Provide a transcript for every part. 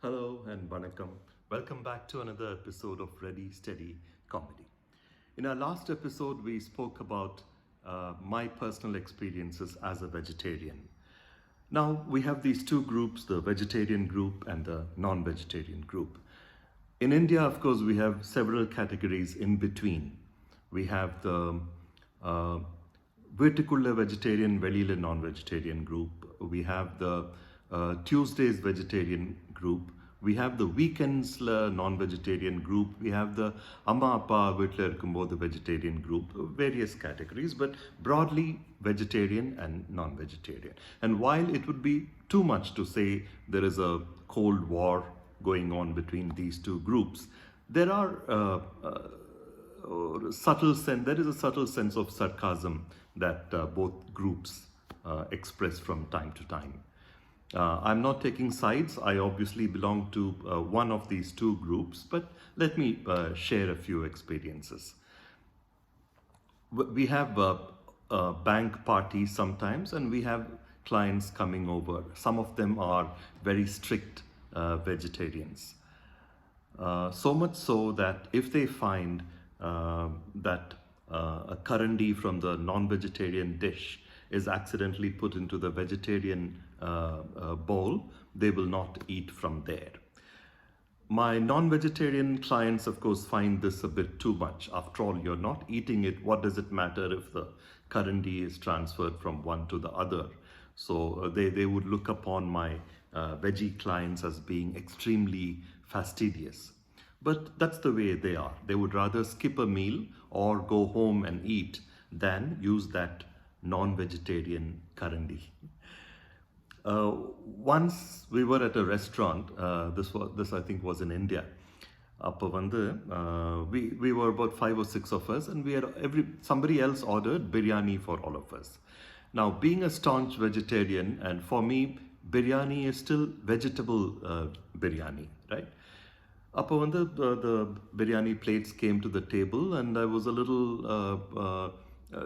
Hello and vanakkam. Welcome back to another episode of Ready Steady Comedy. In our last episode, we spoke about my personal experiences as a vegetarian. Now we have these two groups, the vegetarian group and the non vegetarian group. In India, of course, we have several categories in between. We have the வீட்டுக்குள்ள vegetarian வெளியில் நான் vegetarian group. We have the Tuesdays vegetarian group. We have the weekends non-vegetarian group. We have the amma appa வீட்டில் இருக்கும்போது vegetarian group. Various categories, but broadly vegetarian and non-vegetarian. And while it would be too much to say there is a cold war going on between these two groups, there are there is a subtle sense of sarcasm that both groups express from time to time. I'm not taking sides. I obviously belong to one of these two groups, but let me share a few experiences. We have bank parties sometimes, and we have clients coming over. Some of them are very strict vegetarians. So much so that if they find that a currandi from the non-vegetarian dish is accidentally put into the vegetarian bowl, they will not eat from there. My non-vegetarian clients, of course, find this a bit too much. After all, you're not eating it. What does it matter if the currandi is transferred from one to the other? So they would look upon my veggie clients as being extremely fastidious. But that's the way they are. They would rather skip a meal or go home and eat than use that non-vegetarian currandi. Once we were at a restaurant, this I think was in India. We were about 5 or 6 of us, and we had somebody else ordered biryani for all of us. Now, being a staunch vegetarian, and for me, biryani is still vegetable biryani, right? The biryani plates came to the table, and I was a little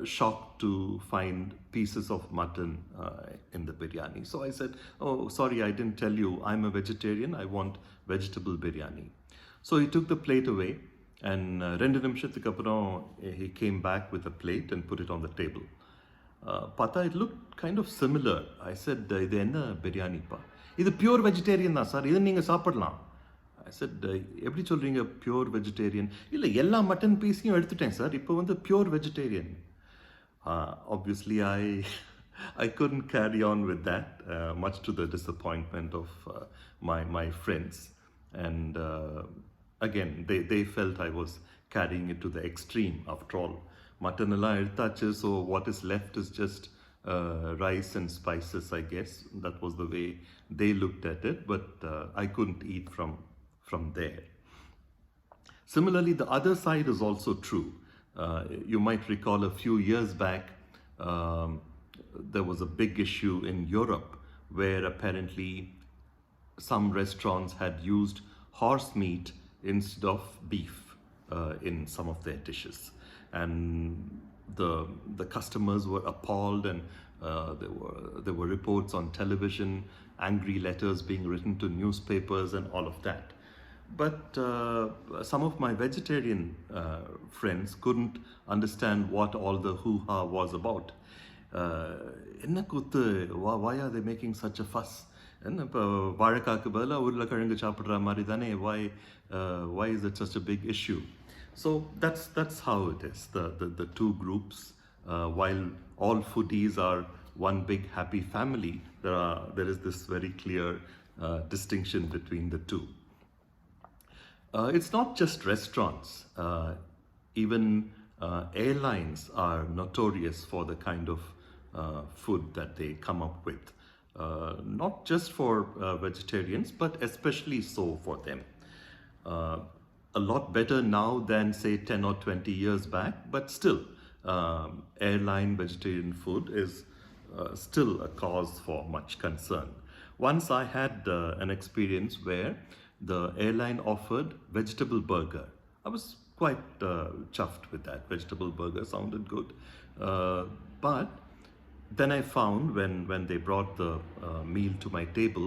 shocked to find pieces of mutton in the biryani. So I said, "Oh, sorry, I didn't tell you. I'm a vegetarian. I want vegetable biryani." So he took the plate away, and rendu நிமிஷத்துக்கு அப்புறம் he came back with a plate and put it on the table. Pata, it looked kind of similar. I said, "இது என்ன biryani pa? இது pure vegetarian தான் sir. இது நீங்க சாப்பிடலாம்." I said, எப்படி சொல்றீங்க பியூர் வெஜிடேரியன்? இல்லை, எல்லா மட்டன் பீஸையும் எடுத்துட்டேன் சார், இப்போ வந்து pure vegetarian. Obviously, I couldn't carry on with that, much to the disappointment of my friends. And again, they felt I was carrying it to the extreme. After all, mutton எல்லாம் எடுத்தாச்சு, so what is left is just rice and spices, I guess. That was the way they looked at it, but I couldn't eat from there. Similarly, the other side is also true. You might recall a few years back, there was a big issue in Europe where apparently some restaurants had used horse meat instead of beef in some of their dishes. And the customers were appalled, and there were reports on television, angry letters being written to newspapers and all of that. But some of my vegetarian friends couldn't understand what all the hoo-ha was about. Enna kuthu, why are they making such a fuss? And வாழைக்காக்கு பதிலா உருளைக்கிழங்கு சாப்பிடுற மாதிரி தானே, why is it such a big issue? So that's how it is. The two groups, while all foodies are one big happy family, there is this very clear distinction between the two. It's not just restaurants. Even airlines are notorious for the kind of food that they come up with. Not just for vegetarians, but especially so for them. A lot better now than, say, 10 or 20 years back, but still, airline vegetarian food is still a cause for much concern. Once I had an experience where the airline offered vegetable burger. I was quite chuffed with that. Vegetable burger sounded good. But then I found when they brought the meal to my table,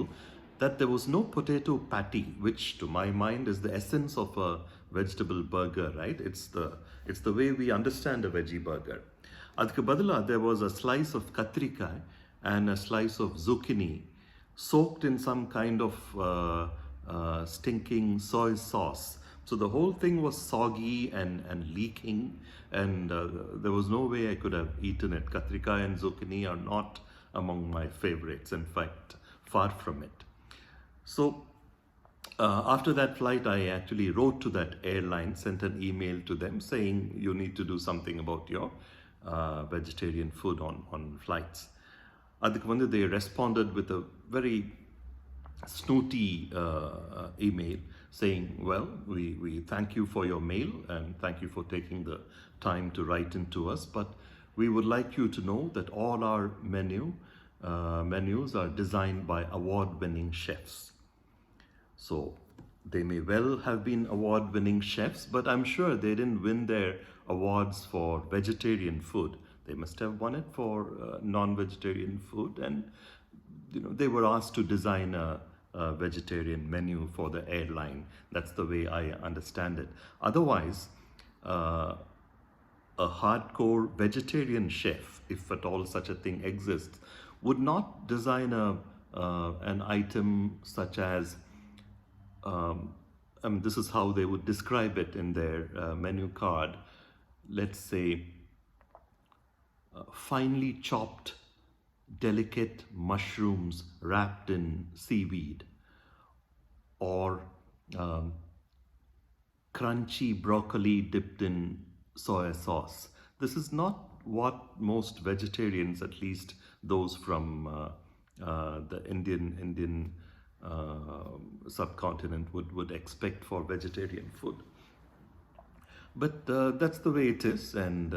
that there was no potato patty, which to my mind is the essence of a vegetable burger, right? It's the way we understand a veggie burger. Adukku badala, there was a slice of katrikai and a slice of zucchini soaked in some kind of stinking soy sauce. So the whole thing was soggy and leaking, and there was no way I could have eaten it. Katrikai and zucchini are not among my favorites, in fact, far from it. So after that flight, I actually wrote to that airline, sent an email to them saying you need to do something about your vegetarian food on flights. Adukku vandu they responded with a very snooty email saying, well, we thank you for your mail and thank you for taking the time to write into us, but we would like you to know that all our menus are designed by award-winning chefs. So they may well have been award-winning chefs, but I'm sure they didn't win their awards for vegetarian food. They must have won it for non-vegetarian food, and they were asked to design a vegetarian menu for the airline. That's the way I understand it. Otherwise, a hardcore vegetarian chef, if at all such a thing exists, would not design an item such as this is how they would describe it in their menu card. Let's say finely chopped, delicate mushrooms wrapped in seaweed, or crunchy broccoli dipped in soy sauce. This is not what most vegetarians, at least those from the Indian subcontinent, would expect for vegetarian food. But that's the way it is, and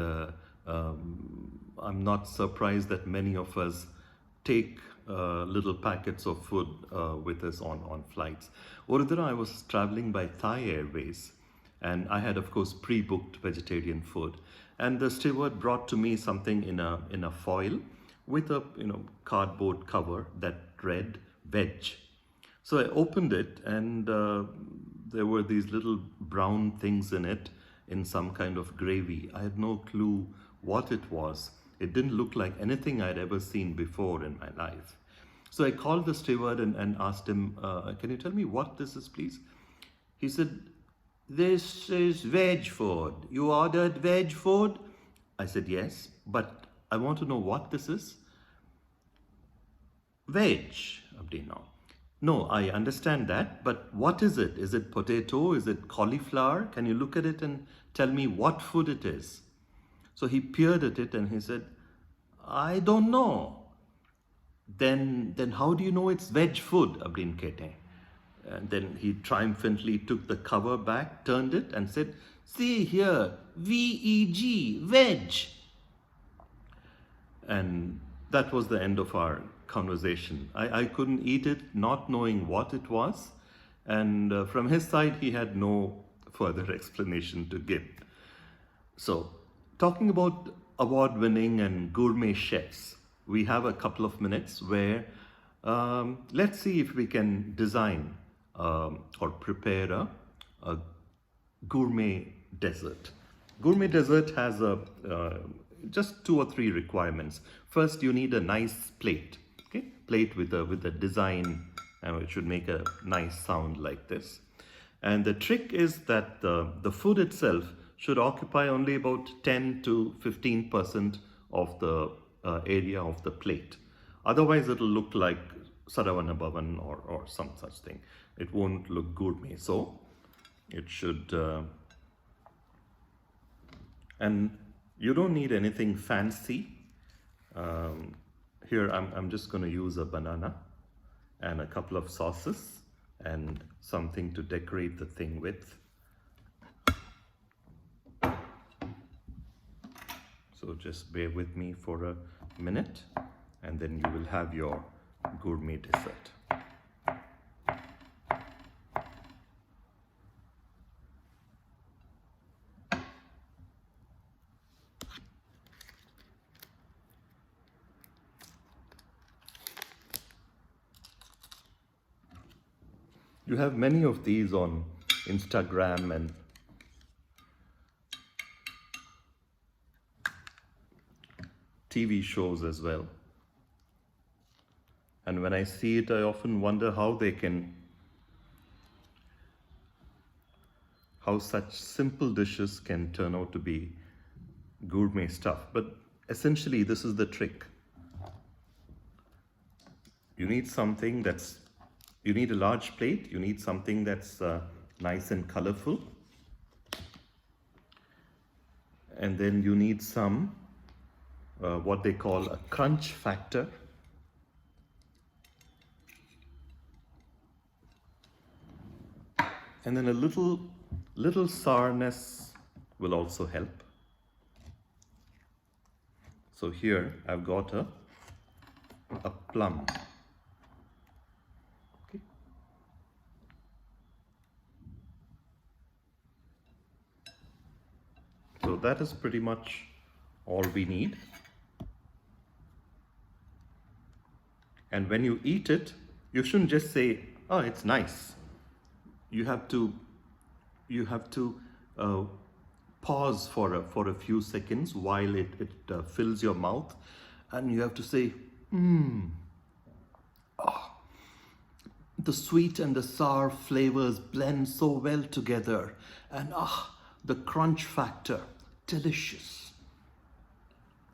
I'm not surprised that many of us take little packets of food with us on flights. Orudara, I was traveling by Thai Airways, and I had, of course, pre-booked vegetarian food, and the steward brought to me something in a foil with a cardboard cover that read veg. So I opened it, and there were these little brown things in it in some kind of gravy. I had no clue what it was. It didn't look like anything I'd ever seen before in my life. So I called the steward and asked him, can you tell me what this is, please? He said, this is veg food. You ordered veg food? I said, yes, but I want to know what this is. Veg, Abdino. No, I understand that, but what is it? Is it potato? Is it cauliflower? Can you look at it and tell me what food it is? So he peered at it and he said, I don't know. Then how do you know it's veg food? Abdin kete. And then he triumphantly took the cover back, turned it and said, see here, VEG, veg. And that was the end of our conversation. I couldn't eat it, not knowing what it was. And from his side, he had no further explanation to give. So, talking about award-winning and gourmet chefs, we have a couple of minutes where let's see if we can design or prepare a gourmet dessert. Gourmet dessert has just 2 or 3 requirements. First, you need a nice plate, okay? Plate with a design, it should make a nice sound like this. And the trick is that the food itself should occupy only about 10 to 15% of the area of the plate. Otherwise, it'll look like Saravana Bhavan or some such thing. It won't look gourmet. So it should, and you don't need anything fancy. Here I'm just going to use a banana and a couple of sauces and something to decorate the thing with. So just bear with me for a minute and then you will have your gourmet dessert. You have many of these on Instagram and TV shows as well. And when I see it, I often wonder how such simple dishes can turn out to be gourmet stuff. But essentially, this is the trick. You need you need a large plate, you need something that's nice and colorful. And then you need some, what they call a crunch factor. And then a little sourness will also help. So here I've got a plum. Okay. So that is pretty much all we need. And when you eat it, you shouldn't just say, "Oh, it's nice." You have to pause for a few seconds while it fills your mouth, and you have to say, the sweet and the sour flavors blend so well together, and the crunch factor, delicious.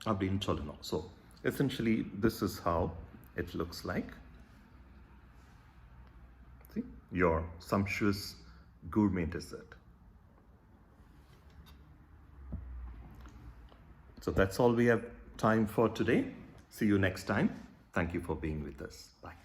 அப்படின்னு சொல்லணும். So essentially this is how it looks like. See, your sumptuous gourmet dessert. So that's all we have time for today. See you next time. Thank you for being with us. Bye.